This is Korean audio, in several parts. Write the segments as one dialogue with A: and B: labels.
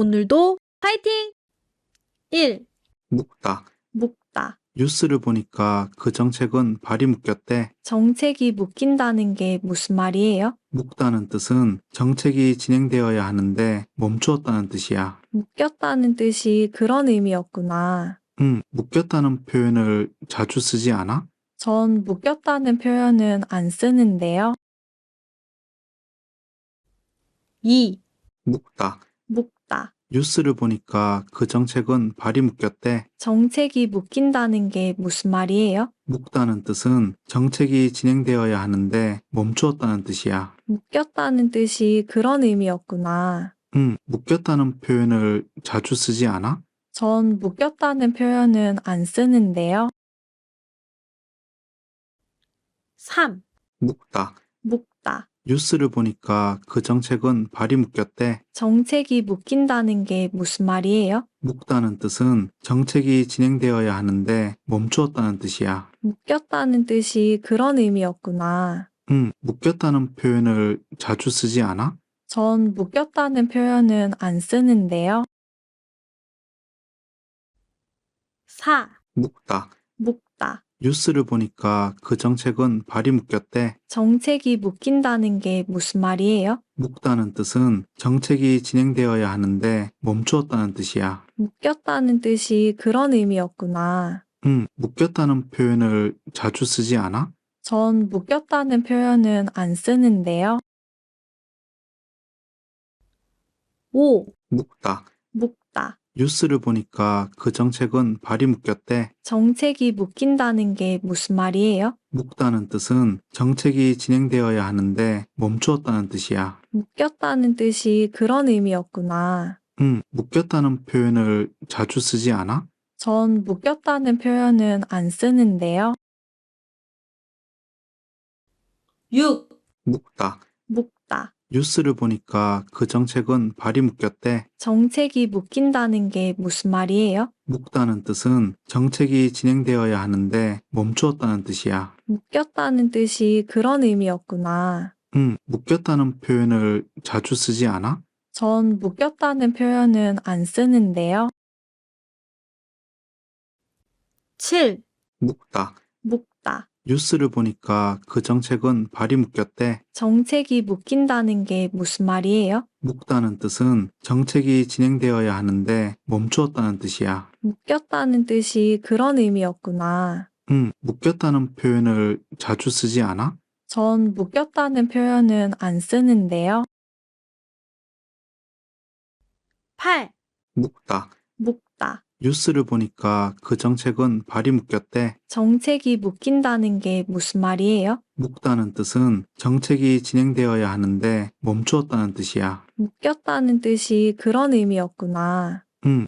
A: 오늘도 파이팅! 1.
B: 묵다.
A: 묵다.
B: 뉴스를 보니까 그 정책은 발이 묶였대.
A: 정책이 묶인다는 게 무슨 말이에요?
B: 묵다는 뜻은 정책이 진행되어야 하는데 멈추었다는 뜻이야.
A: 묶였다는 뜻이 그런 의미였구나.
B: 묶였다는 표현을 자주 쓰지 않아?
A: 전 묶였다는 표현은 안 쓰는데요. 2.
B: 묵다.
A: 묵다.
B: 뉴스를 보니까 그 정책은 발이 묶였대.
A: 정책이 묶인다는 게 무슨 말이에요?
B: 묵다는 뜻은 정책이 진행되어야 하는데 멈추었다는 뜻이야.
A: 묶였다는 뜻이 그런 의미였구나.
B: 묶였다는 표현을 자주 쓰지 않아?
A: 전 묶였다는 표현은 안 쓰는데요. 3.
B: 묵다.
A: 묵다.
B: 뉴스를 보니까 그 정책은 발이 묶였대.
A: 정책이 묶인다는 게 무슨 말이에요?
B: 묵다는 뜻은 정책이 진행되어야 하는데 멈추었다는 뜻이야.
A: 묶였다는 뜻이 그런 의미였구나.
B: 묶였다는 표현을 자주 쓰지 않아?
A: 전 묶였다는 표현은 안 쓰는데요. 4.
B: 묵다.
A: 묵다.
B: 뉴스를 보니까 그 정책은 발이 묶였대.
A: 정책이 묶인다는 게 무슨 말이에요?
B: 묵다는 뜻은 정책이 진행되어야 하는데 멈추었다는 뜻이야.
A: 묶였다는 뜻이 그런 의미였구나.
B: 묶였다는 표현을 자주 쓰지 않아?
A: 전 묶였다는 표현은 안 쓰는데요. 5.
B: 묵다.
A: 묵다.
B: 뉴스를 보니까 그 정책은 발이 묶였대.
A: 정책이 묶인다는 게 무슨 말이에요?
B: 묵다는 뜻은 정책이 진행되어야 하는데 멈추었다는 뜻이야.
A: 묶였다는 뜻이 그런 의미였구나.
B: 묶였다는 표현을 자주 쓰지 않아?
A: 전 묶였다는 표현은 안 쓰는데요. 6.
B: 묵다.
A: 묵다.
B: 뉴스를 보니까 그 정책은 발이 묶였대.
A: 정책이 묶인다는 게 무슨 말이에요?
B: 묵다는 뜻은 정책이 진행되어야 하는데 멈추었다는 뜻이야.
A: 묶였다는 뜻이 그런 의미였구나.
B: 묶였다는 표현을 자주 쓰지 않아?
A: 전 묶였다는 표현은 안 쓰는데요. 7.
B: 묵다.
A: 묵다.
B: 뉴스를 보니까 그 정책은 발이 묶였대.
A: 정책이 묶인다는 게 무슨 말이에요?
B: 묵다는 뜻은 정책이 진행되어야 하는데 멈추었다는 뜻이야.
A: 묶였다는 뜻이 그런 의미였구나.
B: 묶였다는 표현을 자주 쓰지 않아?
A: 전 묶였다는 표현은 안 쓰는데요. 8.
B: 묵다.
A: 묵다.
B: 뉴스를 보니까 그 정책은 발이 묶였대.
A: 정책이 묶인다는 게 무슨 말이에요?
B: 묵다는 뜻은 정책이 진행되어야 하는데 멈추었다는 뜻이야.
A: 묶였다는 뜻이 그런 의미였구나.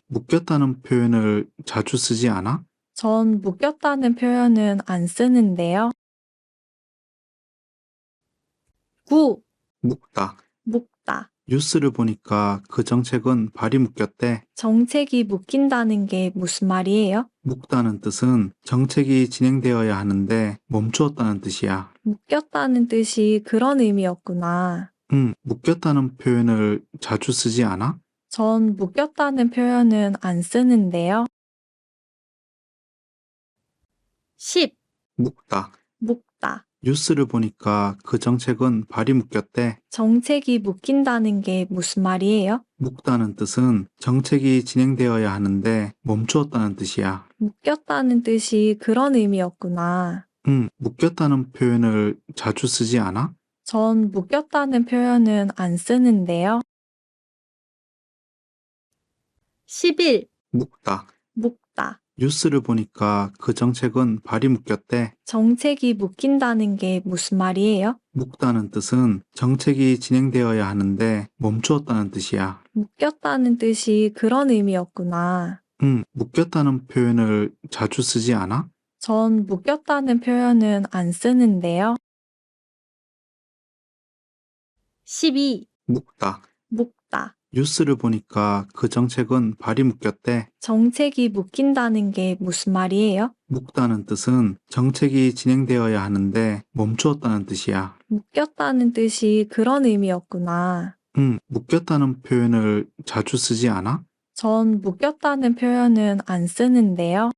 B: 묶였다는 표현을 자주 쓰지 않아?
A: 전 묶였다는 표현은 안 쓰는데요. 9.
B: 묵다.
A: 묵다.
B: 뉴스를 보니까 그 정책은 발이 묶였대.
A: 정책이 묶인다는 게 무슨 말이에요?
B: 묵다는 뜻은 정책이 진행되어야 하는데 멈추었다는 뜻이야.
A: 묶였다는 뜻이 그런 의미였구나.
B: 묶였다는 표현을 자주 쓰지 않아?
A: 전 묶였다는 표현은 안 쓰는데요. 10.
B: 묵다.
A: 묵다.
B: 뉴스를 보니까 그 정책은 발이 묶였대.
A: 정책이 묶인다는 게 무슨 말이에요?
B: 묵다는 뜻은 정책이 진행되어야 하는데 멈추었다는 뜻이야.
A: 묶였다는 뜻이 그런 의미였구나.
B: 묶였다는 표현을 자주 쓰지 않아?
A: 전 묶였다는 표현은 안 쓰는데요. 11.
B: 묵다.
A: 묵다.
B: 뉴스를 보니까 그 정책은 발이 묶였대.
A: 정책이 묶인다는 게 무슨 말이에요?
B: 묵다는 뜻은 정책이 진행되어야 하는데 멈추었다는 뜻이야.
A: 묶였다는 뜻이 그런 의미였구나.
B: 묶였다는 표현을 자주 쓰지 않아?
A: 전 묶였다는 표현은 안 쓰는데요. 12.
B: 묵다.
A: 묵다.
B: 뉴스를 보니까 그 정책은 발이 묶였대.
A: 정책이 묶인다는 게 무슨 말이에요?
B: 묵다는 뜻은 정책이 진행되어야 하는데 멈추었다는 뜻이야.
A: 묶였다는 뜻이 그런 의미였구나.
B: 묶였다는 표현을 자주 쓰지 않아?
A: 전 묶였다는 표현은 안 쓰는데요.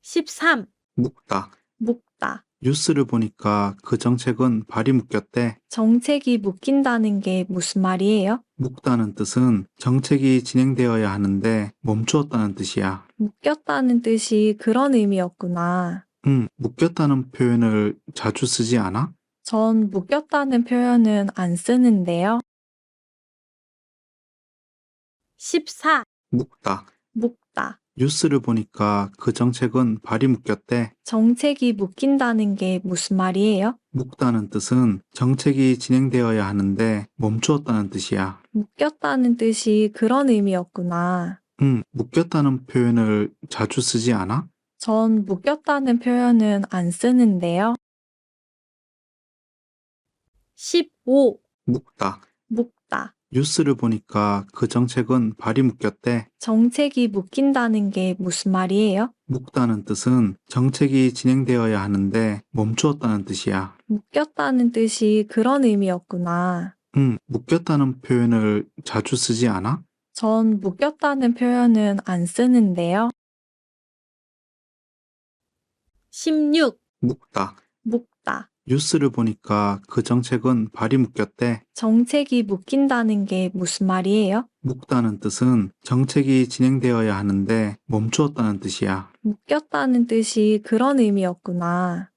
C: 13.
B: 묶다.
A: 묶다.
B: 뉴스를 보니까 그 정책은 발이 묶였대.
A: 정책이 묶인다는 게 무슨 말이에요?
B: 묶다는 뜻은 정책이 진행되어야 하는데 멈추었다는 뜻이야.
A: 묶였다는 뜻이 그런 의미였구나.
B: 묶였다는 표현을 자주 쓰지 않아?
A: 전 묶였다는 표현은 안 쓰는데요.
C: 14.
B: 묶다.
A: 묶다.
B: 뉴스를 보니까 그 정책은 발이 묶였대.
A: 정책이 묶인다는 게 무슨 말이에요?
B: 묶다는 뜻은 정책이 진행되어야 하는데 멈추었다는 뜻이야.
A: 묶였다는 뜻이 그런 의미였구나.
B: 묶였다는 표현을 자주 쓰지 않아?
A: 전 묶였다는 표현은 안 쓰는데요.
C: 15.
B: 묶다.
A: 묶다.
B: 뉴스를 보니까 그 정책은 발이 묶였대.
A: 정책이 묶인다는 게 무슨 말이에요?
B: 묶다는 뜻은 정책이 진행되어야 하는데 멈추었다는 뜻이야.
A: 묶였다는 뜻이 그런 의미였구나.
B: 묶였다는 표현을 자주 쓰지 않아?
A: 전 묶였다는 표현은 안 쓰는데요.
C: 16.
B: 묶다.
A: 묶다.
B: 뉴스를 보니까 그 정책은 발이 묶였대.
A: 정책이 묶인다는 게 무슨 말이에요?
B: 묶다는 뜻은 정책이 진행되어야 하는데 멈추었다는 뜻이야.
A: 묶였다는 뜻이 그런 의미였구나.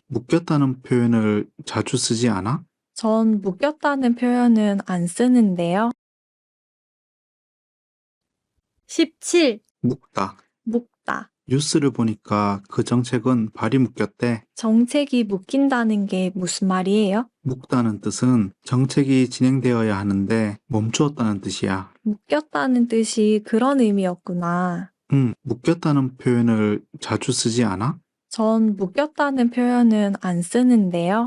B: 묶였다는 표현을 자주 쓰지 않아?
A: 전 묶였다는 표현은 안 쓰는데요.
C: 17.
B: 묶다.
A: 묶다.
B: 뉴스를 보니까 그 정책은 발이 묶였대.
A: 정책이 묶인다는 게 무슨 말이에요?
B: 묶다는 뜻은 정책이 진행되어야 하는데 멈추었다는 뜻이야.
A: 묶였다는 뜻이 그런 의미였구나.
B: 묶였다는 표현을 자주 쓰지 않아?
A: 전 묶였다는 표현은 안 쓰는데요.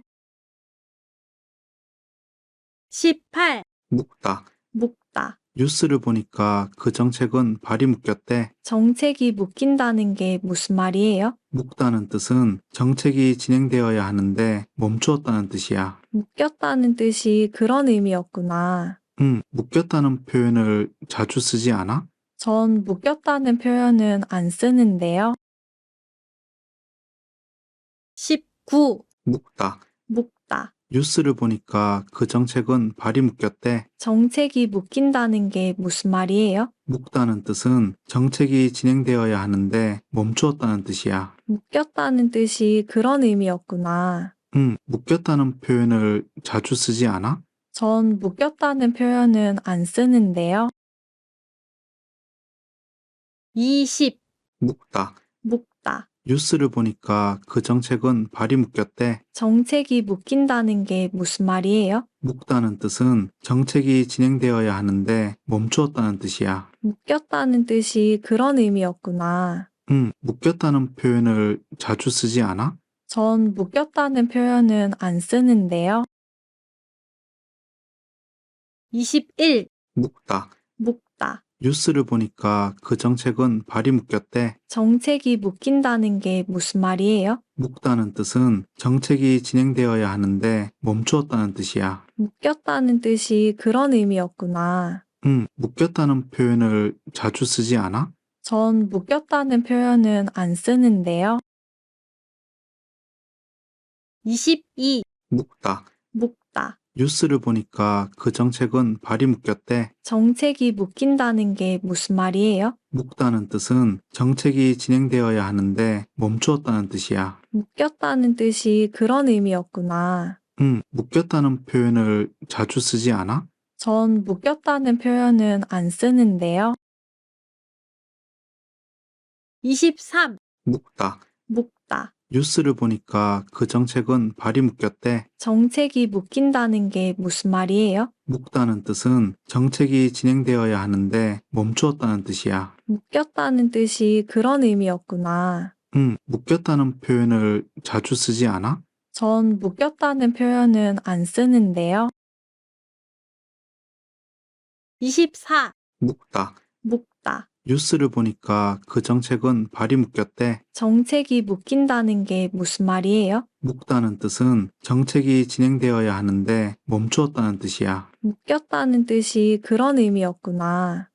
C: 18.
B: 묶다.
A: 묶다.
B: 뉴스를 보니까 그 정책은 발이 묶였대.
A: 정책이 묶인다는 게 무슨 말이에요?
B: 묶다는 뜻은 정책이 진행되어야 하는데 멈추었다는 뜻이야.
A: 묶였다는 뜻이 그런 의미였구나.
B: 묶였다는 표현을 자주 쓰지 않아?
A: 전 묶였다는 표현은 안 쓰는데요.
C: 19.
B: 묶다.
A: 묶다.
B: 뉴스를 보니까 그 정책은 발이 묶였대.
A: 정책이 묶인다는 게 무슨 말이에요?
B: 묶다는 뜻은 정책이 진행되어야 하는데 멈추었다는 뜻이야.
A: 묶였다는 뜻이 그런 의미였구나.
B: 묶였다는 표현을 자주 쓰지 않아?
A: 전 묶였다는 표현은 안 쓰는데요.
C: 20.
B: 묶다.
A: 묶다.
B: 뉴스를 보니까 그 정책은 발이 묶였대.
A: 정책이 묶인다는 게 무슨 말이에요?
B: 묶다는 뜻은 정책이 진행되어야 하는데 멈추었다는 뜻이야.
A: 묶였다는 뜻이 그런 의미였구나.
B: 묶였다는 표현을 자주 쓰지 않아?
A: 전 묶였다는 표현은 안 쓰는데요.
C: 21.
B: 묶다.
A: 묶다.
B: 뉴스를 보니까 그 정책은 발이 묶였대.
A: 정책이 묶인다는 게 무슨 말이에요?
B: 묶다는 뜻은 정책이 진행되어야 하는데 멈추었다는 뜻이야.
A: 묶였다는 뜻이 그런 의미였구나.
B: 묶였다는 표현을 자주 쓰지 않아?
A: 전 묶였다는 표현은 안 쓰는데요.
C: 22.
B: 묶다.
A: 묶다.
B: 뉴스를 보니까 그 정책은 발이 묶였대.
A: 정책이 묶인다는 게 무슨 말이에요?
B: 묶다는 뜻은 정책이 진행되어야 하는데 멈추었다는 뜻이야.
A: 묶였다는 뜻이 그런 의미였구나.
B: 묶였다는 표현을 자주 쓰지 않아?
A: 전 묶였다는 표현은 안 쓰는데요.
C: 23.
B: 묶다.
A: 묶다.
B: 뉴스를 보니까 그 정책은 발이 묶였대.
A: 정책이 묶인다는 게 무슨 말이에요?
B: 묶다는 뜻은 정책이 진행되어야 하는데 멈추었다는 뜻이야.
A: 묶였다는 뜻이 그런 의미였구나.
B: 묶였다는 표현을 자주 쓰지 않아?
A: 전 묶였다는 표현은 안 쓰는데요.
C: 24.
B: 묶다.
A: 묶다.
B: 뉴스를 보니까 그 정책은 발이 묶였대.
A: 정책이 묶인다는 게 무슨 말이에요?
B: 묶다는 뜻은 정책이 진행되어야 하는데 멈추었다는 뜻이야.
A: 묶였다는 뜻이 그런 의미였구나.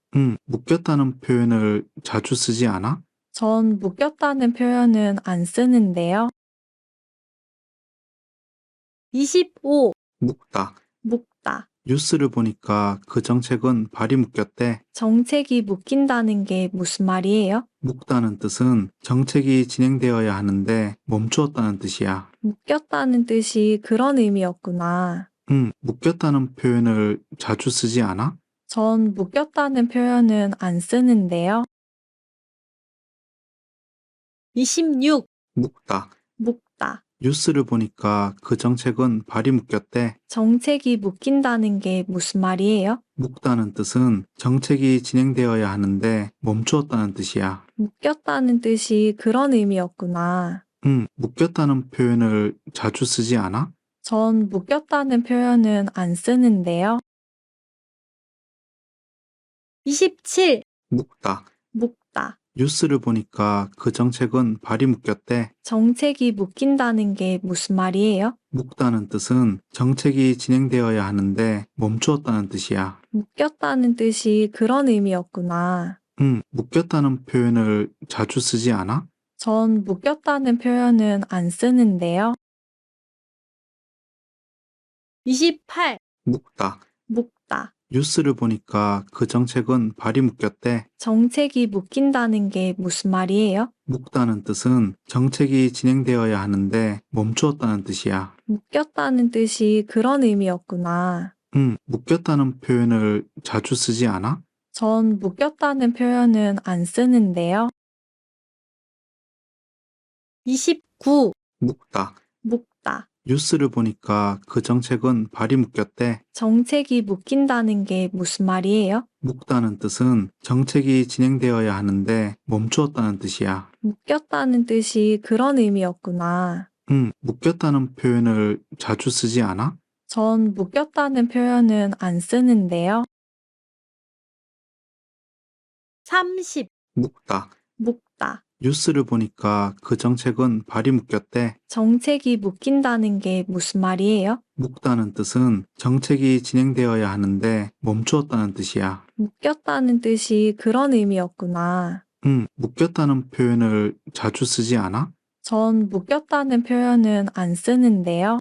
B: 묶였다는 표현을 자주 쓰지 않아?
A: 전 묶였다는 표현은 안 쓰는데요.
C: 25,
B: 묶다.
A: 묶다.
B: 뉴스를 보니까 그 정책은 발이 묶였대.
A: 정책이 묶인다는 게 무슨 말이에요?
B: 묶다는 뜻은 정책이 진행되어야 하는데 멈추었다는 뜻이야.
A: 묶였다는 뜻이 그런 의미였구나.
B: 묶였다는 표현을 자주 쓰지 않아?
A: 전 묶였다는 표현은 안 쓰는데요.
C: 26,
B: 묶다.
A: 묶다.
B: 뉴스를 보니까 그 정책은 발이 묶였대.
A: 정책이 묶인다는 게 무슨 말이에요?
B: 묶다는 뜻은 정책이 진행되어야 하는데 멈추었다는 뜻이야.
A: 묶였다는 뜻이 그런 의미였구나.
B: 묶였다는 표현을 자주 쓰지 않아?
A: 전 묶였다는 표현은 안 쓰는데요.
C: 27,
B: 묶다.
A: 묶다.
B: 뉴스를 보니까 그 정책은 발이 묶였대.
A: 정책이 묶인다는 게 무슨 말이에요?
B: 묶다는 뜻은 정책이 진행되어야 하는데 멈추었다는 뜻이야.
A: 묶였다는 뜻이 그런 의미였구나.
B: 묶였다는 표현을 자주 쓰지 않아?
A: 전 묶였다는 표현은 안 쓰는데요.
C: 28,
B: 묶다.
A: 묶다.
B: 뉴스를 보니까 그 정책은 발이 묶였대.
A: 정책이 묶인다는 게 무슨 말이에요?
B: 묶다는 뜻은 정책이 진행되어야 하는데 멈추었다는 뜻이야.
A: 묶였다는 뜻이 그런 의미였구나.
B: 묶였다는 표현을 자주 쓰지 않아?
A: 전 묶였다는 표현은 안 쓰는데요.
C: 29,
B: 묶다.
A: 묶다.
B: 뉴스를 보니까 그 정책은 발이 묶였대.
A: 정책이 묶인다는 게 무슨 말이에요?
B: 묶다는 뜻은 정책이 진행되어야 하는데 멈추었다는 뜻이야.
A: 묶였다는 뜻이 그런 의미였구나.
B: 묶였다는 표현을 자주 쓰지 않아?
A: 전 묶였다는 표현은 안 쓰는데요.
C: 30,
B: 묶다.
A: 묶다.
B: 뉴스를 보니까 그 정책은 발이 묶였대.
A: 정책이 묶인다는 게 무슨 말이에요?
B: 묶다는 뜻은 정책이 진행되어야 하는데 멈추었다는 뜻이야.
A: 묶였다는 뜻이 그런 의미였구나.
B: 묶였다는 표현을 자주 쓰지 않아?
A: 전 묶였다는 표현은 안 쓰는데요.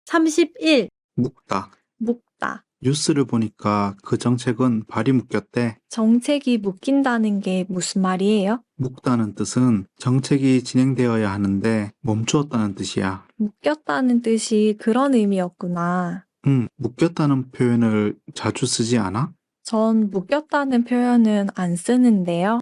C: 31,
B: 묶다.
A: 묶다.
B: 뉴스를 보니까 그 정책은 발이 묶였대.
A: 정책이 묶인다는 게 무슨 말이에요?
B: 묶다는 뜻은 정책이 진행되어야 하는데 멈추었다는 뜻이야.
A: 묶였다는 뜻이 그런 의미였구나.
B: 묶였다는 표현을 자주 쓰지 않아?
A: 전 묶였다는 표현은 안 쓰는데요.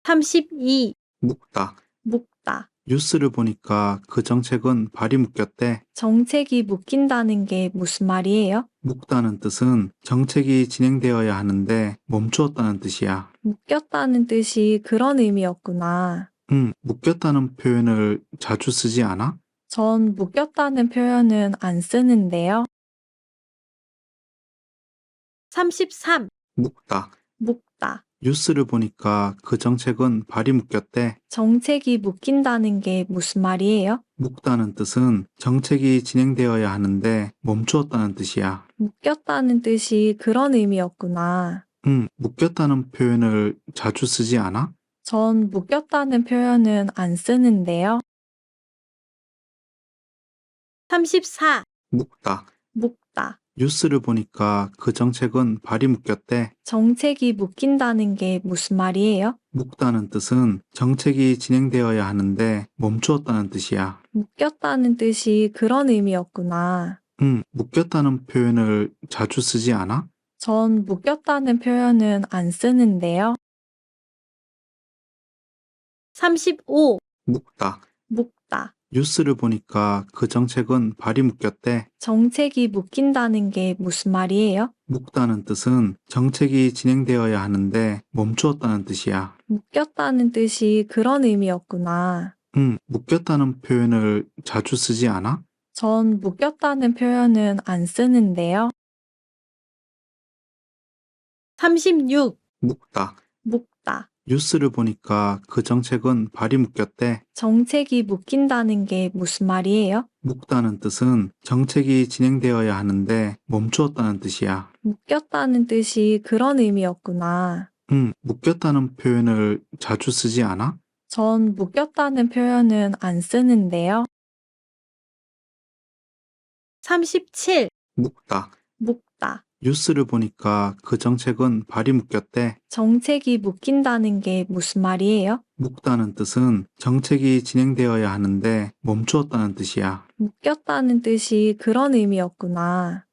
C: 32,
B: 묶다.
A: 묶다.
B: 뉴스를 보니까 그 정책은 발이 묶였대.
A: 정책이 묶인다는 게 무슨 말이에요?
B: 묶다는 뜻은 정책이 진행되어야 하는데 멈추었다는 뜻이야.
A: 묶였다는 뜻이 그런 의미였구나.
B: 묶였다는 표현을 자주 쓰지 않아?
A: 전 묶였다는 표현은 안 쓰는데요.
C: 33,
B: 묶다.
A: 묶다.
B: 뉴스를 보니까 그 정책은 발이 묶였대.
A: 정책이 묶인다는 게 무슨 말이에요?
B: 묶다는 뜻은 정책이 진행되어야 하는데 멈추었다는 뜻이야.
A: 묶였다는 뜻이 그런 의미였구나.
B: 묶였다는 표현을 자주 쓰지 않아?
A: 전 묶였다는 표현은 안 쓰는데요.
C: 34,
B: 묶다.
A: 묶다.
B: 뉴스를 보니까 그 정책은 발이 묶였대.
A: 정책이 묶인다는 게 무슨 말이에요?
B: 묶다는 뜻은 정책이 진행되어야 하는데 멈추었다는 뜻이야.
A: 묶였다는 뜻이 그런 의미였구나.
B: 묶였다는 표현을 자주 쓰지 않아?
A: 전 묶였다는 표현은 안 쓰는데요.
C: 35,
B: 묶다.
A: 묶다.
B: 뉴스를 보니까 그 정책은 발이 묶였대.
A: 정책이 묶인다는 게 무슨 말이에요?
B: 묶다는 뜻은 정책이 진행되어야 하는데 멈추었다는 뜻이야.
A: 묶였다는 뜻이 그런 의미였구나.
B: 묶였다는 표현을 자주 쓰지 않아?
A: 전 묶였다는 표현은 안 쓰는데요.
C: 36.
B: 묶다.
A: 묶다.
B: 뉴스를 보니까 그 정책은 발이 묶였대.
A: 정책이 묶인다는 게 무슨 말이에요?
B: 묶다는 뜻은 정책이 진행되어야 하는데 멈추었다는 뜻이야.
A: 묶였다는 뜻이 그런 의미였구나.
B: 묶였다는 표현을 자주 쓰지 않아?
A: 전 묶였다는 표현은 안 쓰는데요.
C: 37.
B: 묶다.
A: 묶다.
B: 뉴스를 보니까 그 정책은 발이 묶였대.
A: 정책이 묶인다는 게 무슨 말이에요?
B: 묶다는 뜻은 정책이 진행되어야 하는데 멈추었다는 뜻이야.
A: 묶였다는 뜻이 그런 의미였구나.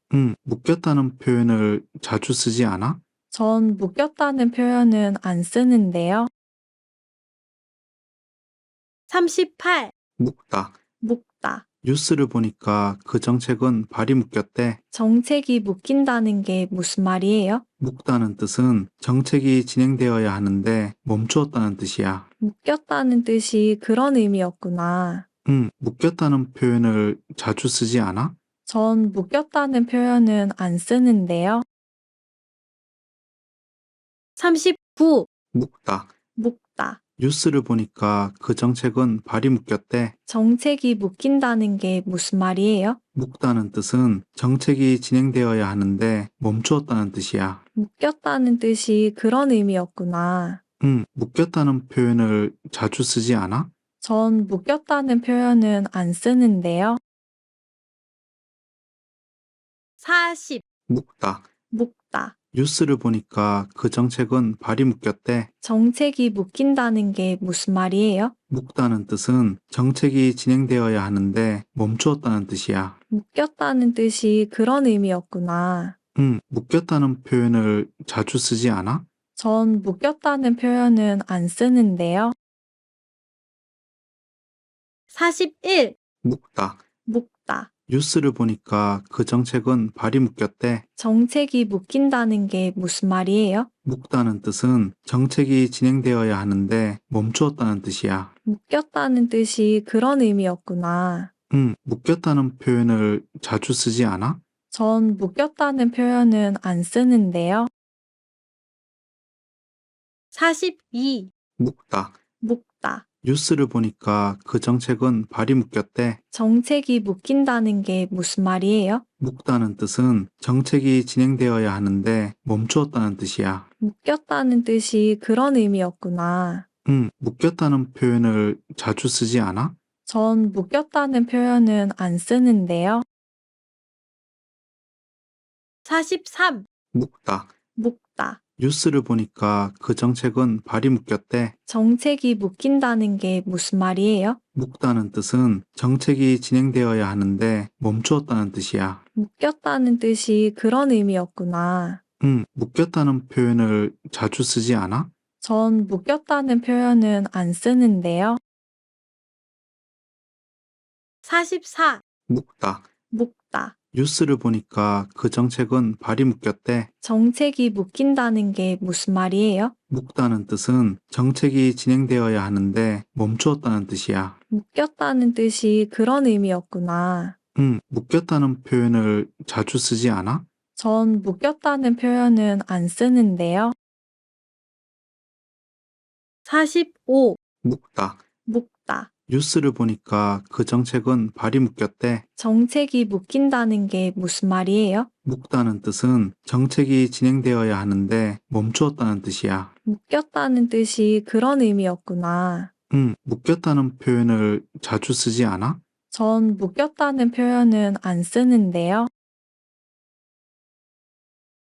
B: 묶였다는 표현을 자주 쓰지 않아?
A: 전 묶였다는 표현은 안 쓰는데요.
C: 38.
B: 묶다.
A: 묶다.
B: 뉴스를 보니까 그 정책은 발이 묶였대.
A: 정책이 묶인다는 게 무슨 말이에요?
B: 묶다는 뜻은 정책이 진행되어야 하는데 멈추었다는 뜻이야.
A: 묶였다는 뜻이 그런 의미였구나.
B: 묶였다는 표현을 자주 쓰지 않아?
A: 전 묶였다는 표현은 안 쓰는데요.
C: 39.
B: 묶다.
A: 묶다.
B: 뉴스를 보니까 그 정책은 발이 묶였대.
A: 정책이 묶인다는 게 무슨 말이에요?
B: 묶다는 뜻은 정책이 진행되어야 하는데 멈추었다는 뜻이야.
A: 묶였다는 뜻이 그런 의미였구나.
B: 묶였다는 표현을 자주 쓰지 않아?
A: 전 묶였다는 표현은 안 쓰는데요.
C: 40.
B: 묶다.
A: 묶다.
B: 뉴스를 보니까 그 정책은 발이 묶였대.
A: 정책이 묶인다는 게 무슨 말이에요?
B: 묶다는 뜻은 정책이 진행되어야 하는데 멈추었다는 뜻이야.
A: 묶였다는 뜻이 그런 의미였구나.
B: 묶였다는 표현을 자주 쓰지 않아?
A: 전 묶였다는 표현은 안 쓰는데요.
C: 41.
B: 묶다.
A: 묶다.
B: 뉴스를 보니까 그 정책은 발이 묶였대.
A: 정책이 묶인다는 게 무슨 말이에요?
B: 묶다는 뜻은 정책이 진행되어야 하는데 멈추었다는 뜻이야.
A: 묶였다는 뜻이 그런 의미였구나.
B: 묶였다는 표현을 자주 쓰지 않아?
A: 전 묶였다는 표현은 안 쓰는데요.
C: 42.
B: 묶다.
A: 묶다.
B: 뉴스를 보니까 그 정책은 발이 묶였대.
A: 정책이 묶인다는 게 무슨 말이에요?
B: 묶다는 뜻은 정책이 진행되어야 하는데 멈추었다는 뜻이야.
A: 묶였다는 뜻이 그런 의미였구나.
B: 묶였다는 표현을 자주 쓰지 않아?
A: 전 묶였다는 표현은 안 쓰는데요.
C: 43.
B: 묶다.
A: 묶다.
B: 뉴스를 보니까 그 정책은 발이 묶였대.
A: 정책이 묶인다는 게 무슨 말이에요?
B: 묶다는 뜻은 정책이 진행되어야 하는데 멈추었다는 뜻이야.
A: 묶였다는 뜻이 그런 의미였구나.
B: 묶였다는 표현을 자주 쓰지 않아?
A: 전 묶였다는 표현은 안 쓰는데요.
C: 44.
B: 묶다.
A: 묶다.
B: 뉴스를 보니까 그 정책은 발이 묶였대.
A: 정책이 묶인다는 게 무슨 말이에요?
B: 묶다는 뜻은 정책이 진행되어야 하는데 멈추었다는 뜻이야.
A: 묶였다는 뜻이 그런 의미였구나.
B: 묶였다는 표현을 자주 쓰지 않아?
A: 전 묶였다는 표현은 안 쓰는데요.
C: 45.
B: 묶다.
A: 묶다.
B: 뉴스를 보니까 그 정책은 발이 묶였대.
A: 정책이 묶인다는 게 무슨 말이에요?
B: 묶다는 뜻은 정책이 진행되어야 하는데 멈추었다는 뜻이야.
A: 묶였다는 뜻이 그런 의미였구나.
B: 묶였다는 표현을 자주 쓰지 않아?
A: 전 묶였다는 표현은 안 쓰는데요.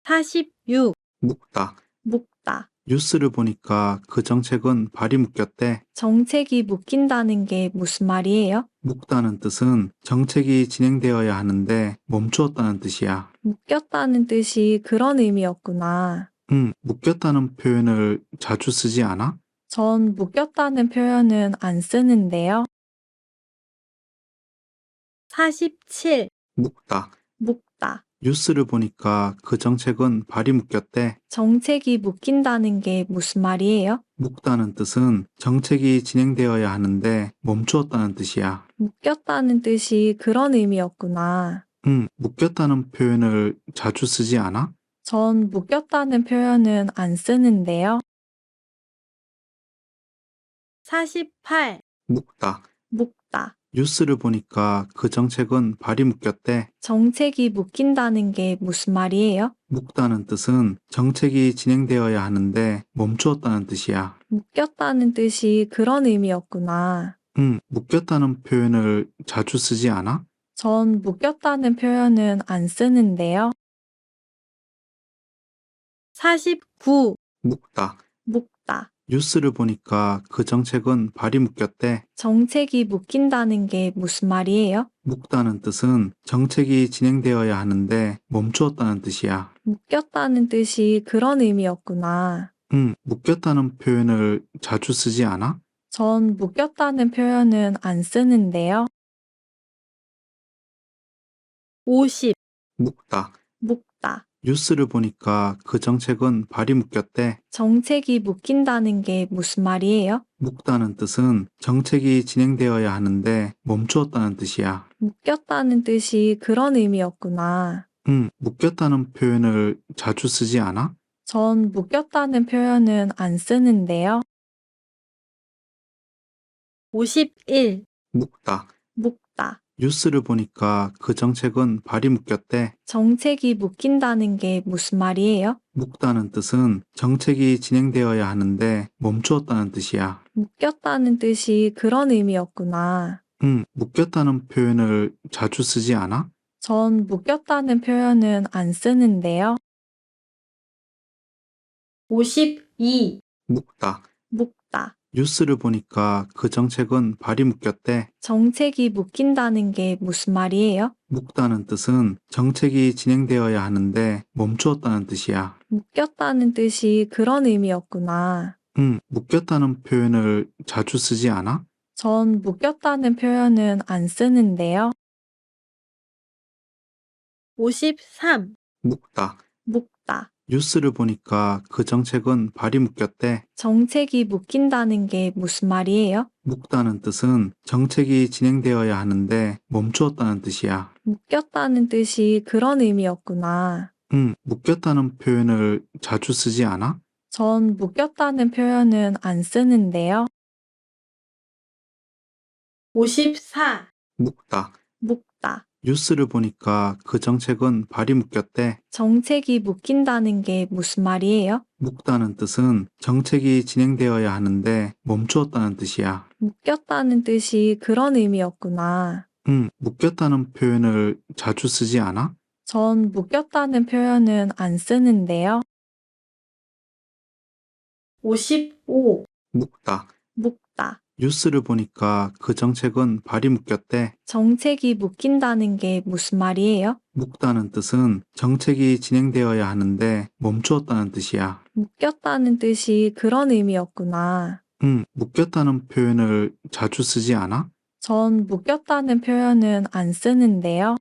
C: 46.
B: 묶다.
A: 묶다.
B: 뉴스를 보니까 그 정책은 발이 묶였대.
A: 정책이 묶인다는 게 무슨 말이에요?
B: 묶다는 뜻은 정책이 진행되어야 하는데 멈추었다는 뜻이야.
A: 묶였다는 뜻이 그런 의미였구나.
B: 묶였다는 표현을 자주 쓰지 않아?
A: 전 묶였다는 표현은 안 쓰는데요.
C: 47.
B: 묶다.
A: 묶다.
B: 뉴스를 보니까 그 정책은 발이 묶였대.
A: 정책이 묶인다는 게 무슨 말이에요?
B: 묶다는 뜻은 정책이 진행되어야 하는데 멈추었다는 뜻이야.
A: 묶였다는 뜻이 그런 의미였구나.
B: 묶였다는 표현을 자주 쓰지 않아?
A: 전 묶였다는 표현은 안 쓰는데요.
C: 48.
B: 묶다.
A: 묶다.
B: 뉴스를 보니까 그 정책은 발이 묶였대.
A: 정책이 묶인다는 게 무슨 말이에요?
B: 묶다는 뜻은 정책이 진행되어야 하는데 멈추었다는 뜻이야.
A: 묶였다는 뜻이 그런 의미였구나.
B: 묶였다는 표현을 자주 쓰지 않아?
A: 전 묶였다는 표현은 안 쓰는데요.
C: 49.
B: 묶다.
A: 묶다.
B: 뉴스를 보니까 그 정책은 발이 묶였대.
A: 정책이 묶인다는 게 무슨 말이에요?
B: 묶다는 뜻은 정책이 진행되어야 하는데 멈추었다는 뜻이야.
A: 묶였다는 뜻이 그런 의미였구나.
B: 묶였다는 표현을 자주 쓰지 않아?
A: 전 묶였다는 표현은 안 쓰는데요.
C: 50.
B: 묶다.
A: 묶다.
B: 뉴스를 보니까 그 정책은 발이 묶였대.
A: 정책이 묶인다는 게 무슨 말이에요?
B: 묶다는 뜻은 정책이 진행되어야 하는데 멈추었다는 뜻이야.
A: 묶였다는 뜻이 그런 의미였구나.
B: 묶였다는 표현을 자주 쓰지 않아?
A: 전 묶였다는 표현은 안 쓰는데요.
C: 51.
B: 묶다.
A: 묶다.
B: 뉴스를 보니까 그 정책은 발이 묶였대.
A: 정책이 묶인다는 게 무슨 말이에요?
B: 묶다는 뜻은 정책이 진행되어야 하는데 멈추었다는 뜻이야.
A: 묶였다는 뜻이 그런 의미였구나.
B: 묶였다는 표현을 자주 쓰지 않아?
A: 전 묶였다는 표현은 안 쓰는데요.
C: 52.
B: 묶다.
A: 묶다.
B: 뉴스를 보니까 그 정책은 발이 묶였대.
A: 정책이 묶인다는 게 무슨 말이에요?
B: 묶다는 뜻은 정책이 진행되어야 하는데 멈추었다는 뜻이야.
A: 묶였다는 뜻이 그런 의미였구나.
B: 묶였다는 표현을 자주 쓰지 않아?
A: 전 묶였다는 표현은 안 쓰는데요.
C: 53.
B: 묶다.
A: 묶다.
B: 뉴스를 보니까 그 정책은 발이 묶였대.
A: 정책이 묶인다는 게 무슨 말이에요?
B: 묶다는 뜻은 정책이 진행되어야 하는데 멈추었다는 뜻이야.
A: 묶였다는 뜻이 그런 의미였구나.
B: 묶였다는 표현을 자주 쓰지 않아?
A: 전 묶였다는 표현은 안 쓰는데요.
C: 54.
B: 묶다.
A: 묶다.
B: 뉴스를 보니까 그 정책은 발이 묶였대.
A: 정책이 묶인다는 게 무슨 말이에요?
B: 묶다는 뜻은 정책이 진행되어야 하는데 멈추었다는 뜻이야.
A: 묶였다는 뜻이 그런 의미였구나.
B: 묶였다는 표현을 자주 쓰지 않아?
A: 전 묶였다는 표현은 안 쓰는데요.
C: 55.
B: 묶다.
A: 묶다.
B: 뉴스를 보니까 그 정책은 발이 묶였대.
A: 정책이 묶인다는 게 무슨 말이에요?
B: 묶다는 뜻은 정책이 진행되어야 하는데 멈추었다는 뜻이야.
A: 묶였다는 뜻이 그런 의미였구나.
B: 묶였다는 표현을 자주 쓰지 않아?
A: 전 묶였다는 표현은 안 쓰는데요.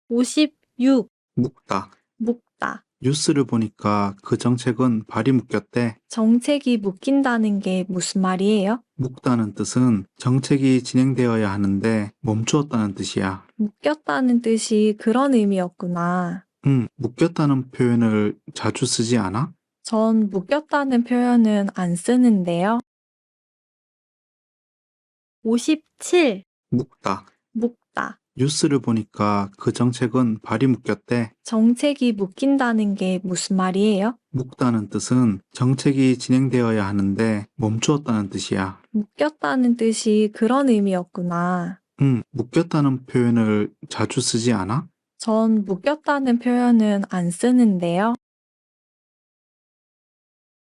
C: 56.
B: 묶다.
A: 묶다.
B: 뉴스를 보니까 그 정책은 발이 묶였대.
A: 정책이 묶인다는 게 무슨 말이에요?
B: 묶다는 뜻은 정책이 진행되어야 하는데 멈추었다는 뜻이야.
A: 묶였다는 뜻이 그런 의미였구나.
B: 묶였다는 표현을 자주 쓰지 않아?
A: 전 묶였다는 표현은 안 쓰는데요.
C: 57.
B: 묶다.
A: 묶다.
B: 뉴스를 보니까 그 정책은 발이 묶였대.
A: 정책이 묶인다는 게 무슨 말이에요?
B: 묶다는 뜻은 정책이 진행되어야 하는데 멈추었다는 뜻이야.
A: 묶였다는 뜻이 그런 의미였구나.
B: 묶였다는 표현을 자주 쓰지 않아?
A: 전 묶였다는 표현은 안 쓰는데요.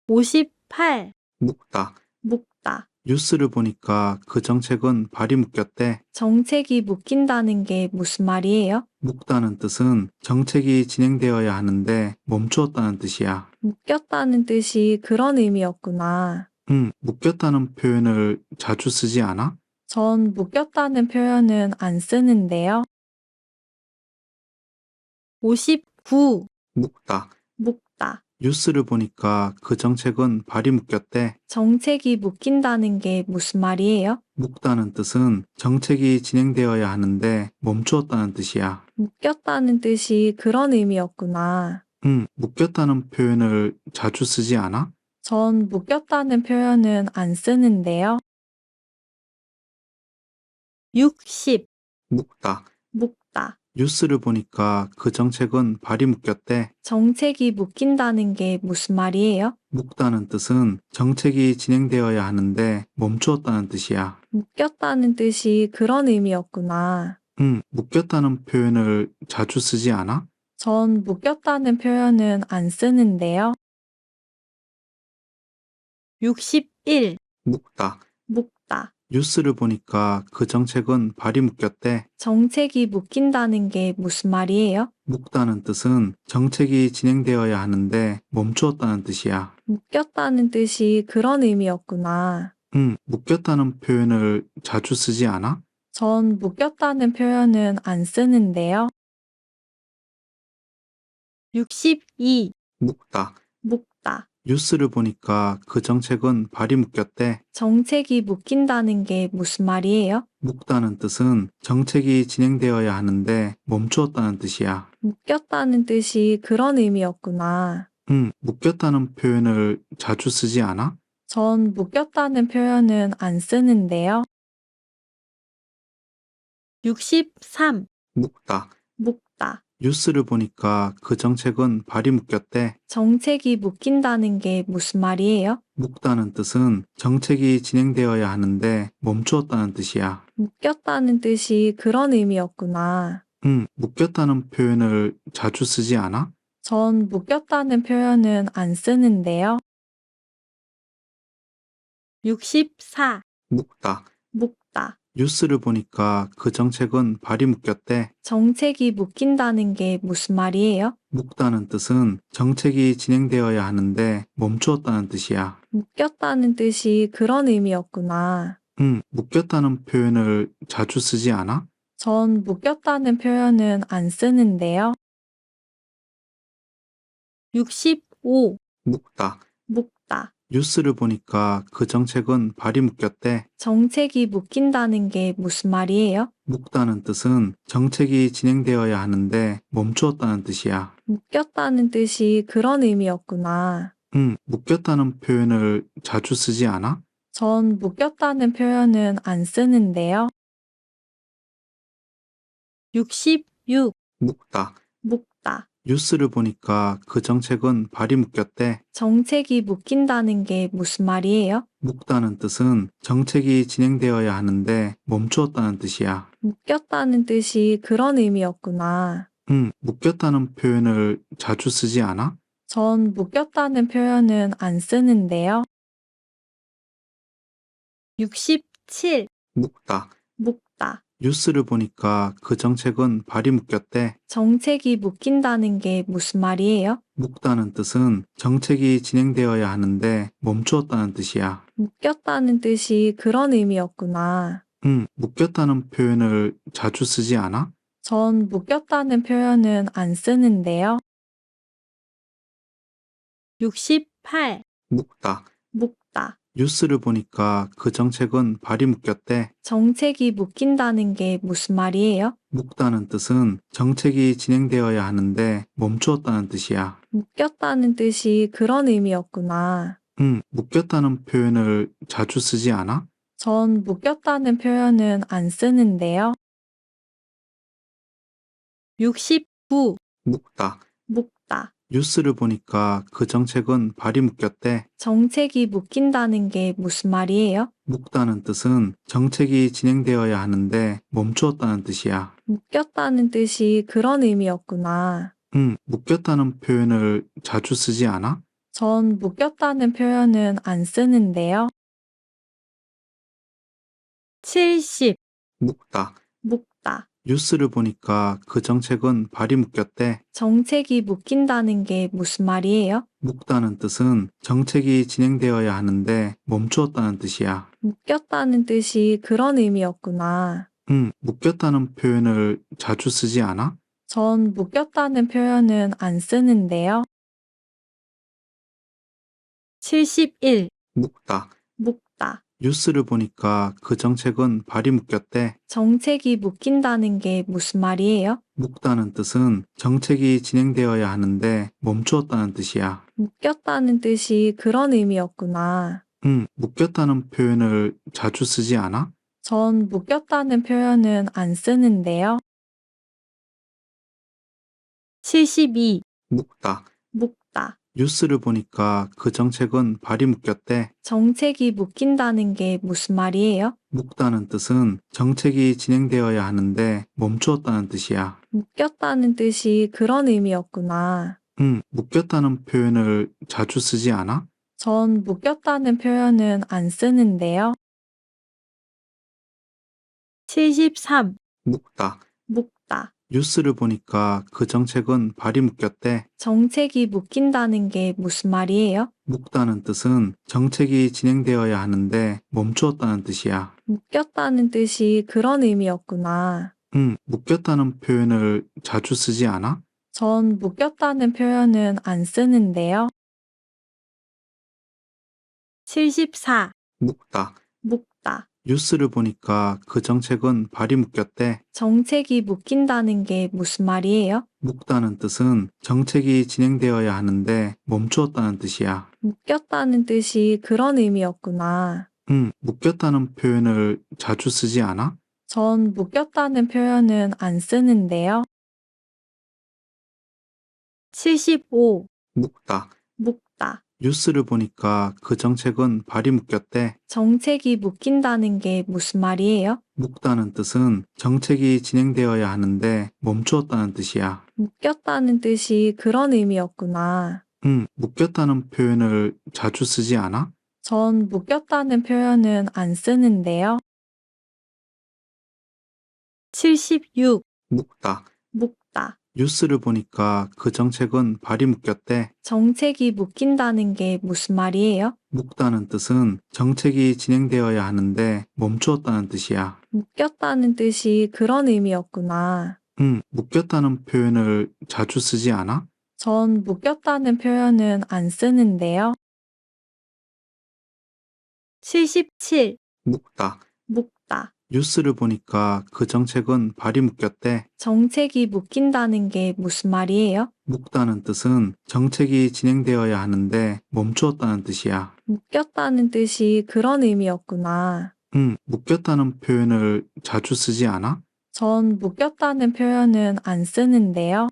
C: 58.
B: 묶다.
A: 묶다.
B: 뉴스를 보니까 그 정책은 발이 묶였대.
A: 정책이 묶인다는 게 무슨 말이에요?
B: 묶다는 뜻은 정책이 진행되어야 하는데 멈추었다는 뜻이야.
A: 묶였다는 뜻이 그런 의미였구나.
B: 묶였다는 표현을 자주 쓰지 않아?
A: 전 묶였다는 표현은 안 쓰는데요.
C: 59.
B: 묶다.
A: 묶다.
B: 뉴스를 보니까 그 정책은 발이 묶였대.
A: 정책이 묶인다는 게 무슨 말이에요?
B: 묶다는 뜻은 정책이 진행되어야 하는데 멈추었다는 뜻이야.
A: 묶였다는 뜻이 그런 의미였구나.
B: 묶였다는 표현을 자주 쓰지 않아?
A: 전 묶였다는 표현은 안 쓰는데요.
C: 60,
B: 묶다.
A: 묶다.
B: 뉴스를 보니까 그 정책은 발이 묶였대.
A: 정책이 묶인다는 게 무슨 말이에요?
B: 묶다는 뜻은 정책이 진행되어야 하는데 멈추었다는 뜻이야.
A: 묶였다는 뜻이 그런 의미였구나.
B: 묶였다는 표현을 자주 쓰지 않아?
A: 전 묶였다는 표현은 안 쓰는데요.
C: 61,
B: 묶다.
A: 묶다.
B: 뉴스를 보니까 그 정책은 발이 묶였대.
A: 정책이 묶인다는 게 무슨 말이에요?
B: 묶다는 뜻은 정책이 진행되어야 하는데 멈추었다는 뜻이야.
A: 묶였다는 뜻이 그런 의미였구나.
B: 묶였다는 표현을 자주 쓰지 않아?
A: 전 묶였다는 표현은 안 쓰는데요.
C: 62,
B: 묶다.
A: 묶다.
B: 뉴스를 보니까 그 정책은 발이 묶였대.
A: 정책이 묶인다는 게 무슨 말이에요?
B: 묶다는 뜻은 정책이 진행되어야 하는데 멈추었다는 뜻이야.
A: 묶였다는 뜻이 그런 의미였구나.
B: 묶였다는 표현을 자주 쓰지 않아?
A: 전 묶였다는 표현은 안 쓰는데요.
C: 63,
B: 묶다.
A: 묶다.
B: 뉴스를 보니까 그 정책은 발이 묶였대.
A: 정책이 묶인다는 게 무슨 말이에요?
B: 묶다는 뜻은 정책이 진행되어야 하는데 멈추었다는 뜻이야.
A: 묶였다는 뜻이 그런 의미였구나.
B: 묶였다는 표현을 자주 쓰지 않아?
A: 전 묶였다는 표현은 안 쓰는데요.
C: 64,
B: 묶다.
A: 묶다.
B: 뉴스를 보니까 그 정책은 발이 묶였대.
A: 정책이 묶인다는 게 무슨 말이에요?
B: 묶다는 뜻은 정책이 진행되어야 하는데 멈추었다는 뜻이야.
A: 묶였다는 뜻이 그런 의미였구나.
B: 묶였다는 표현을 자주 쓰지 않아?
A: 전 묶였다는 표현은 안 쓰는데요.
C: 65,
B: 묶다.
A: 묶다.
B: 뉴스를 보니까 그 정책은 발이 묶였대.
A: 정책이 묶인다는 게 무슨 말이에요?
B: 묶다는 뜻은 정책이 진행되어야 하는데 멈추었다는 뜻이야.
A: 묶였다는 뜻이 그런 의미였구나.
B: 묶였다는 표현을 자주 쓰지 않아?
A: 전 묶였다는 표현은 안 쓰는데요.
C: 66,
B: 묶다.
A: 묶다.
B: 뉴스를 보니까 그 정책은 발이 묶였대.
A: 정책이 묶인다는 게 무슨 말이에요?
B: 묶다는 뜻은 정책이 진행되어야 하는데 멈추었다는 뜻이야.
A: 묶였다는 뜻이 그런 의미였구나.
B: 묶였다는 표현을 자주 쓰지 않아?
A: 전 묶였다는 표현은 안 쓰는데요.
C: 67,
B: 묶다.
A: 묶다.
B: 뉴스를 보니까 그 정책은 발이 묶였대.
A: 정책이 묶인다는 게 무슨 말이에요?
B: 묶다는 뜻은 정책이 진행되어야 하는데 멈추었다는 뜻이야.
A: 묶였다는 뜻이 그런 의미였구나.
B: 묶였다는 표현을 자주 쓰지 않아?
A: 전 묶였다는 표현은 안 쓰는데요.
C: 68,
B: 묶다.
A: 묶다.
B: 뉴스를 보니까 그 정책은 발이 묶였대.
A: 정책이 묶인다는 게 무슨 말이에요?
B: 묶다는 뜻은 정책이 진행되어야 하는데 멈추었다는 뜻이야.
A: 묶였다는 뜻이 그런 의미였구나.
B: 묶였다는 표현을 자주 쓰지 않아?
A: 전 묶였다는 표현은 안 쓰는데요.
C: 69,
B: 묶다.
A: 묶다.
B: 뉴스를 보니까 그 정책은 발이 묶였대.
A: 정책이 묶인다는 게 무슨 말이에요?
B: 묶다는 뜻은 정책이 진행되어야 하는데 멈추었다는 뜻이야.
A: 묶였다는 뜻이 그런 의미였구나.
B: 묶였다는 표현을 자주 쓰지 않아?
A: 전 묶였다는 표현은 안 쓰는데요.
C: 70,
B: 묶다.
A: 묶다.
B: 뉴스를 보니까 그 정책은 발이 묶였대.
A: 정책이 묶인다는 게 무슨 말이에요?
B: 묶다는 뜻은 정책이 진행되어야 하는데 멈추었다는 뜻이야.
A: 묶였다는 뜻이 그런 의미였구나.
B: 묶였다는 표현을 자주 쓰지 않아?
A: 전 묶였다는 표현은 안 쓰는데요.
C: 71.
B: 묶다.
A: 묶다.
B: 뉴스를 보니까 그 정책은 발이 묶였대.
A: 정책이 묶인다는 게 무슨 말이에요?
B: 묶다는 뜻은 정책이 진행되어야 하는데 멈추었다는 뜻이야.
A: 묶였다는 뜻이 그런 의미였구나.
B: 묶였다는 표현을 자주 쓰지 않아?
A: 전 묶였다는 표현은 안 쓰는데요.
C: 72.
B: 묶다.
A: 묶다.
B: 뉴스를 보니까 그 정책은 발이 묶였대.
A: 정책이 묶인다는 게 무슨 말이에요?
B: 묶다는 뜻은 정책이 진행되어야 하는데 멈추었다는 뜻이야.
A: 묶였다는 뜻이 그런 의미였구나.
B: 묶였다는 표현을 자주 쓰지 않아?
A: 전 묶였다는 표현은 안 쓰는데요.
C: 73.
B: 묶다.
A: 묶다.
B: 뉴스를 보니까 그 정책은 발이 묶였대.
A: 정책이 묶인다는 게 무슨 말이에요?
B: 묶다는 뜻은 정책이 진행되어야 하는데 멈추었다는 뜻이야.
A: 묶였다는 뜻이 그런 의미였구나.
B: 묶였다는 표현을 자주 쓰지 않아?
A: 전 묶였다는 표현은 안 쓰는데요.
C: 74.
B: 묶다.
A: 묶다.
B: 뉴스를 보니까 그 정책은 발이 묶였대.
A: 정책이 묶인다는 게 무슨 말이에요?
B: 묶다는 뜻은 정책이 진행되어야 하는데 멈추었다는 뜻이야.
A: 묶였다는 뜻이 그런 의미였구나.
B: 묶였다는 표현을 자주 쓰지 않아?
A: 전 묶였다는 표현은 안 쓰는데요.
C: 75.
B: 묶다.
A: 묶다.
B: 뉴스를 보니까 그 정책은 발이 묶였대.
A: 정책이 묶인다는 게 무슨 말이에요?
B: 묶다는 뜻은 정책이 진행되어야 하는데 멈추었다는 뜻이야.
A: 묶였다는 뜻이 그런 의미였구나.
B: 묶였다는 표현을 자주 쓰지 않아?
A: 전 묶였다는 표현은 안 쓰는데요.
C: 76.
B: 묶다.
A: 묶다.
B: 뉴스를 보니까 그 정책은 발이 묶였대.
A: 정책이 묶인다는 게 무슨 말이에요?
B: 묶다는 뜻은 정책이 진행되어야 하는데 멈추었다는 뜻이야.
A: 묶였다는 뜻이 그런 의미였구나.
B: 묶였다는 표현을 자주 쓰지 않아?
A: 전 묶였다는 표현은 안 쓰는데요.
C: 77.
B: 묶다.
A: 묶다.
B: 뉴스를 보니까 그 정책은 발이 묶였대.
A: 정책이 묶인다는 게 무슨 말이에요?
B: 묶다는 뜻은 정책이 진행되어야 하는데 멈추었다는 뜻이야.
A: 묶였다는 뜻이 그런 의미였구나.
B: 묶였다는 표현을 자주 쓰지 않아?
A: 전 묶였다는 표현은 안 쓰는데요.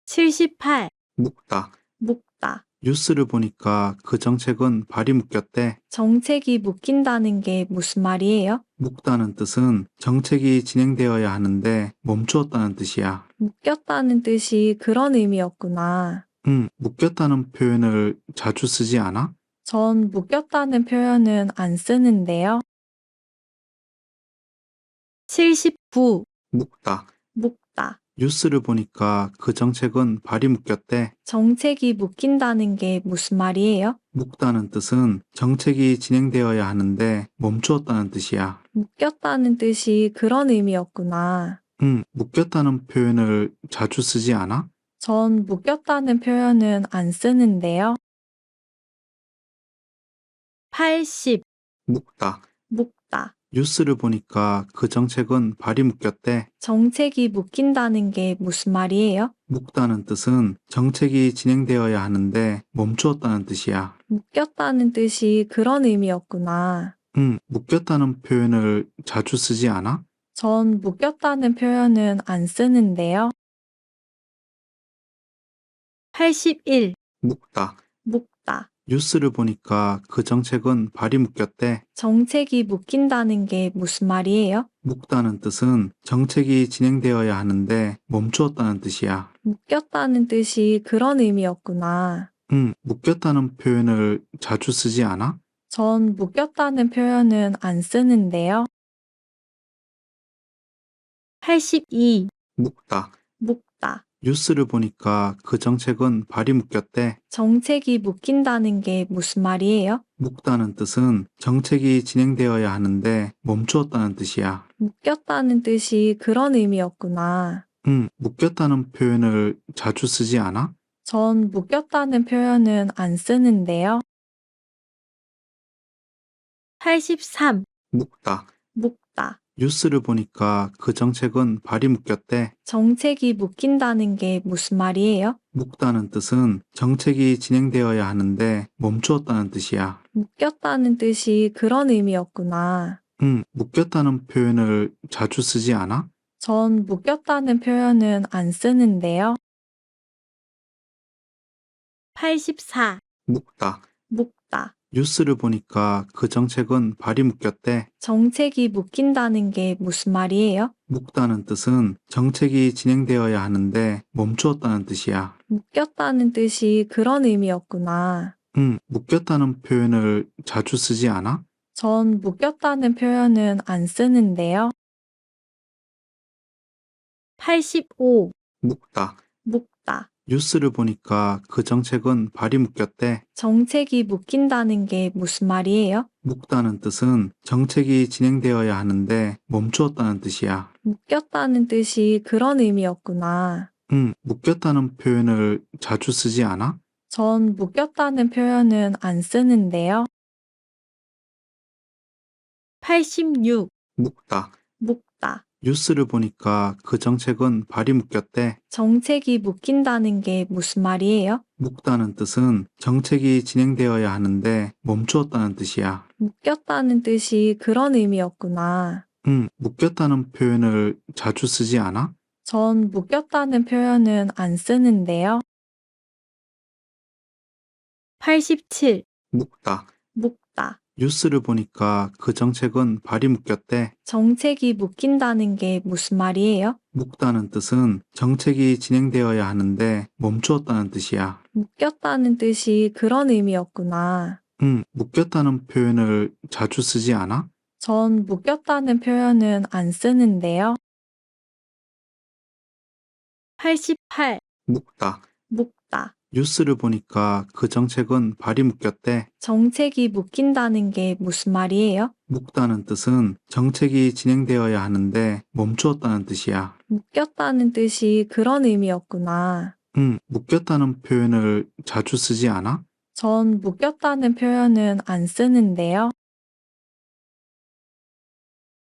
C: 78.
B: 묶다.
A: 묶다.
B: 뉴스를 보니까 그 정책은 발이 묶였대.
A: 정책이 묶인다는 게 무슨 말이에요?
B: 묶다는 뜻은 정책이 진행되어야 하는데 멈추었다는 뜻이야.
A: 묶였다는 뜻이 그런 의미였구나.
B: 묶였다는 표현을 자주 쓰지 않아?
A: 전 묶였다는 표현은 안 쓰는데요.
C: 79.
B: 묶다.
A: 묶다.
B: 뉴스를 보니까 그 정책은 발이 묶였대.
A: 정책이 묶인다는 게 무슨 말이에요?
B: 묶다는 뜻은 정책이 진행되어야 하는데 멈추었다는 뜻이야.
A: 묶였다는 뜻이 그런 의미였구나.
B: 묶였다는 표현을 자주 쓰지 않아?
A: 전 묶였다는 표현은 안 쓰는데요.
C: 80.
B: 묶다.
A: 묶다.
B: 뉴스를 보니까 그 정책은 발이 묶였대.
A: 정책이 묶인다는 게 무슨 말이에요?
B: 묶다는 뜻은 정책이 진행되어야 하는데 멈추었다는 뜻이야.
A: 묶였다는 뜻이 그런 의미였구나.
B: 묶였다는 표현을 자주 쓰지 않아?
A: 전 묶였다는 표현은 안 쓰는데요.
C: 81.
B: 묶다.
A: 묶다.
B: 뉴스를 보니까 그 정책은 발이 묶였대.
A: 정책이 묶인다는 게 무슨 말이에요?
B: 묶다는 뜻은 정책이 진행되어야 하는데 멈추었다는 뜻이야.
A: 묶였다는 뜻이 그런 의미였구나.
B: 묶였다는 표현을 자주 쓰지 않아?
A: 전 묶였다는 표현은 안 쓰는데요.
C: 82.
B: 묶다.
A: 묶다.
B: 뉴스를 보니까 그 정책은 발이 묶였대.
A: 정책이 묶인다는 게 무슨 말이에요?
B: 묶다는 뜻은 정책이 진행되어야 하는데 멈추었다는 뜻이야.
A: 묶였다는 뜻이 그런 의미였구나.
B: 묶였다는 표현을 자주 쓰지 않아?
A: 전 묶였다는 표현은 안 쓰는데요.
C: 83.
B: 묶다.
A: 묶다.
B: 뉴스를 보니까 그 정책은 발이 묶였대.
A: 정책이 묶인다는 게 무슨 말이에요?
B: 묶다는 뜻은 정책이 진행되어야 하는데 멈추었다는 뜻이야.
A: 묶였다는 뜻이 그런 의미였구나.
B: 묶였다는 표현을 자주 쓰지 않아?
A: 전 묶였다는 표현은 안 쓰는데요.
C: 84.
B: 묶다.
A: 묶다.
B: 뉴스를 보니까 그 정책은 발이 묶였대.
A: 정책이 묶인다는 게 무슨 말이에요?
B: 묶다는 뜻은 정책이 진행되어야 하는데 멈추었다는 뜻이야.
A: 묶였다는 뜻이 그런 의미였구나.
B: 묶였다는 표현을 자주 쓰지 않아?
A: 전 묶였다는 표현은 안 쓰는데요.
C: 85.
B: 묶다.
A: 묶다.
B: 뉴스를 보니까 그 정책은 발이 묶였대.
A: 정책이 묶인다는 게 무슨 말이에요?
B: 묶다는 뜻은 정책이 진행되어야 하는데 멈추었다는 뜻이야.
A: 묶였다는 뜻이 그런 의미였구나.
B: 묶였다는 표현을 자주 쓰지 않아?
A: 전 묶였다는 표현은 안 쓰는데요.
C: 86.
B: 묶다.
A: 묶다.
B: 뉴스를 보니까 그 정책은 발이 묶였대.
A: 정책이 묶인다는 게 무슨 말이에요?
B: 묶다는 뜻은 정책이 진행되어야 하는데 멈추었다는 뜻이야.
A: 묶였다는 뜻이 그런 의미였구나.
B: 묶였다는 표현을 자주 쓰지 않아?
A: 전 묶였다는 표현은 안 쓰는데요.
C: 87.
B: 묶다.
A: 묶다.
B: 뉴스를 보니까 그 정책은 발이 묶였대.
A: 정책이 묶인다는 게 무슨 말이에요?
B: 묶다는 뜻은 정책이 진행되어야 하는데 멈추었다는 뜻이야.
A: 묶였다는 뜻이 그런 의미였구나.
B: 묶였다는 표현을 자주 쓰지 않아?
A: 전 묶였다는 표현은 안 쓰는데요.
C: 88.
B: 묶다.
A: 묶다.
B: 뉴스를 보니까 그 정책은 발이 묶였대.
A: 정책이 묶인다는 게 무슨 말이에요?
B: 묶다는 뜻은 정책이 진행되어야 하는데 멈추었다는 뜻이야.
A: 묶였다는 뜻이 그런 의미였구나.
B: 묶였다는 표현을 자주 쓰지 않아?
A: 전 묶였다는 표현은 안 쓰는데요.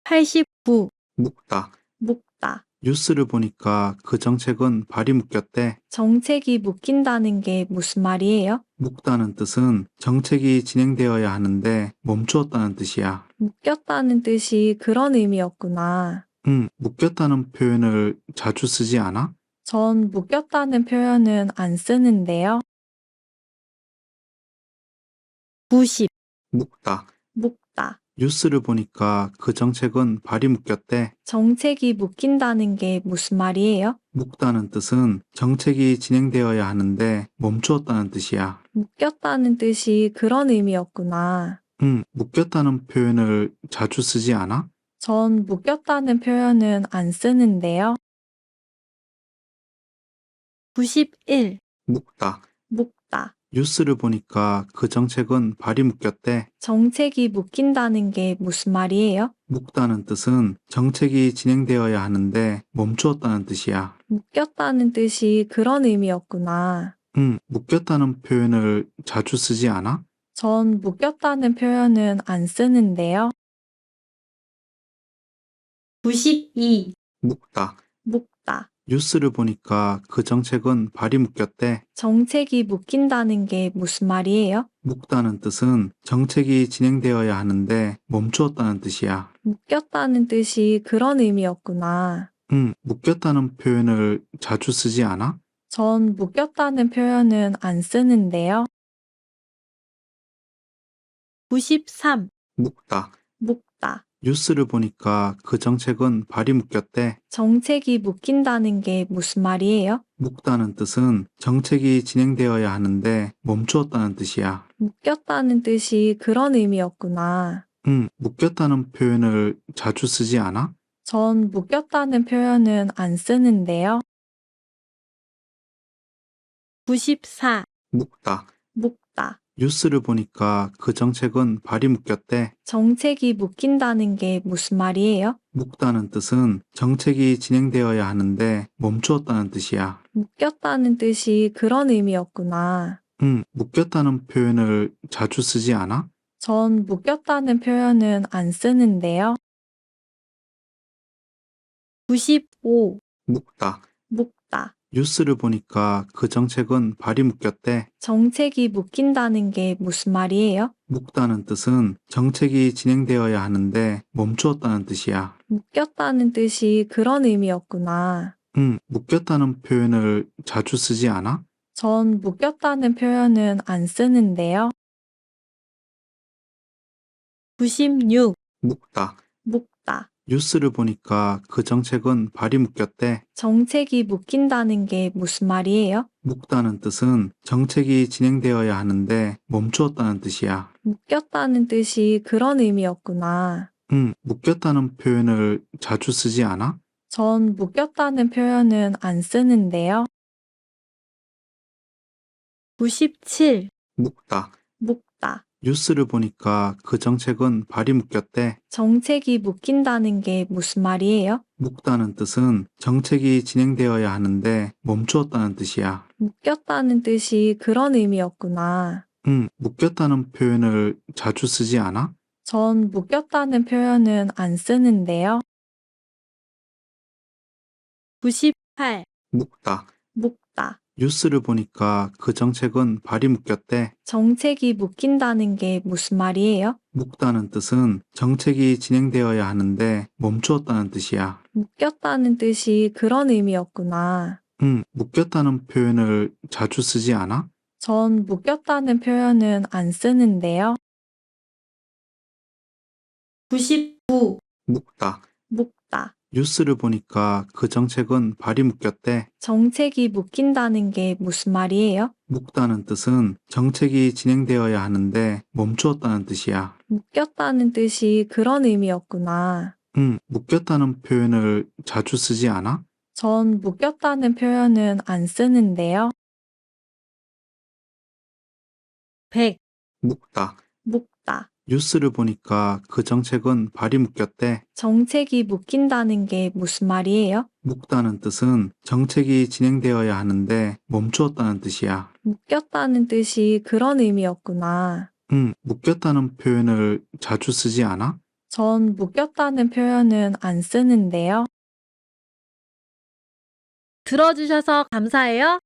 C: 89.
B: 묶다.
A: 묶다.
B: 뉴스를 보니까 그 정책은 발이 묶였대.
A: 정책이 묶인다는 게 무슨 말이에요?
B: 묶다는 뜻은 정책이 진행되어야 하는데 멈추었다는 뜻이야.
A: 묶였다는 뜻이 그런 의미였구나.
B: 묶였다는 표현을 자주 쓰지 않아?
A: 전 묶였다는 표현은 안 쓰는데요.
C: 90.
B: 묶다.
A: 묶다.
B: 뉴스를 보니까 그 정책은 발이 묶였대.
A: 정책이 묶인다는 게 무슨 말이에요?
B: 묶다는 뜻은 정책이 진행되어야 하는데 멈추었다는 뜻이야.
A: 묶였다는 뜻이 그런 의미였구나.
B: 묶였다는 표현을 자주 쓰지 않아?
A: 전 묶였다는 표현은 안 쓰는데요.
C: 91.
B: 묶다.
A: 묶다.
B: 뉴스를 보니까 그 정책은 발이 묶였대.
A: 정책이 묶인다는 게 무슨 말이에요?
B: 묶다는 뜻은 정책이 진행되어야 하는데 멈추었다는 뜻이야.
A: 묶였다는 뜻이 그런 의미였구나.
B: 묶였다는 표현을 자주 쓰지 않아?
A: 전 묶였다는 표현은 안 쓰는데요.
C: 92.
B: 묶다.
A: 묶다.
B: 뉴스를 보니까 그 정책은 발이 묶였대.
A: 정책이 묶인다는 게 무슨 말이에요?
B: 묶다는 뜻은 정책이 진행되어야 하는데 멈추었다는 뜻이야.
A: 묶였다는 뜻이 그런 의미였구나.
B: 묶였다는 표현을 자주 쓰지 않아?
A: 전 묶였다는 표현은 안 쓰는데요.
C: 93.
B: 묶다.
A: 묶다.
B: 뉴스를 보니까 그 정책은 발이 묶였대.
A: 정책이 묶인다는 게 무슨 말이에요?
B: 묶다는 뜻은 정책이 진행되어야 하는데 멈추었다는 뜻이야.
A: 묶였다는 뜻이 그런 의미였구나.
B: 묶였다는 표현을 자주 쓰지 않아?
A: 전 묶였다는 표현은 안 쓰는데요.
C: 94.
B: 묶다.
A: 묶다.
B: 뉴스를 보니까 그 정책은 발이 묶였대.
A: 정책이 묶인다는 게 무슨 말이에요?
B: 묶다는 뜻은 정책이 진행되어야 하는데 멈추었다는 뜻이야.
A: 묶였다는 뜻이 그런 의미였구나.
B: 묶였다는 표현을 자주 쓰지 않아?
A: 전 묶였다는 표현은 안 쓰는데요.
C: 95.
B: 묶다.
A: 묶다.
B: 뉴스를 보니까 그 정책은 발이 묶였대.
A: 정책이 묶인다는 게 무슨 말이에요?
B: 묶다는 뜻은 정책이 진행되어야 하는데 멈추었다는 뜻이야.
A: 묶였다는 뜻이 그런 의미였구나.
B: 묶였다는 표현을 자주 쓰지 않아?
A: 전 묶였다는 표현은 안 쓰는데요.
C: 96.
B: 묶다.
A: 묶다.
B: 뉴스를 보니까 그 정책은 발이 묶였대.
A: 정책이 묶인다는 게 무슨 말이에요?
B: 묶다는 뜻은 정책이 진행되어야 하는데 멈추었다는 뜻이야.
A: 묶였다는 뜻이 그런 의미였구나.
B: 묶였다는 표현을 자주 쓰지 않아?
A: 전 묶였다는 표현은 안 쓰는데요.
C: 97.
B: 묶다.
A: 묶다.
B: 뉴스를 보니까 그 정책은 발이 묶였대.
A: 정책이 묶인다는 게 무슨 말이에요?
B: 묶다는 뜻은 정책이 진행되어야 하는데 멈추었다는 뜻이야.
A: 묶였다는 뜻이 그런 의미였구나.
B: 묶였다는 표현을 자주 쓰지 않아?
A: 전 묶였다는 표현은 안 쓰는데요.
C: 98.
B: 묶다.
A: 묶다.
B: 뉴스를 보니까 그 정책은 발이 묶였대.
A: 정책이 묶인다는 게 무슨 말이에요?
B: 묶다는 뜻은 정책이 진행되어야 하는데 멈추었다는 뜻이야.
A: 묶였다는 뜻이 그런 의미였구나.
B: 묶였다는 표현을 자주 쓰지 않아?
A: 전 묶였다는 표현은 안 쓰는데요.
C: 99.
B: 묶다.
A: 묶다.
B: 뉴스를 보니까 그 정책은 발이 묶였대.
A: 정책이 묶인다는 게 무슨 말이에요?
B: 묶다는 뜻은 정책이 진행되어야 하는데 멈추었다는 뜻이야.
A: 묶였다는 뜻이 그런 의미였구나.
B: 묶였다는 표현을 자주 쓰지 않아?
A: 전 묶였다는 표현은 안 쓰는데요.
C: 100.
B: 묶다.
A: 묶다.
B: 뉴스를 보니까 그 정책은 발이 묶였대.
A: 정책이 묶인다는 게 무슨 말이에요?
B: 묶다는 뜻은 정책이 진행되어야 하는데 멈추었다는 뜻이야.
A: 묶였다는 뜻이 그런 의미였구나.
B: 묶였다는 표현을 자주 쓰지 않아?
A: 전 묶였다는 표현은 안 쓰는데요.
C: 들어주셔서 감사해요.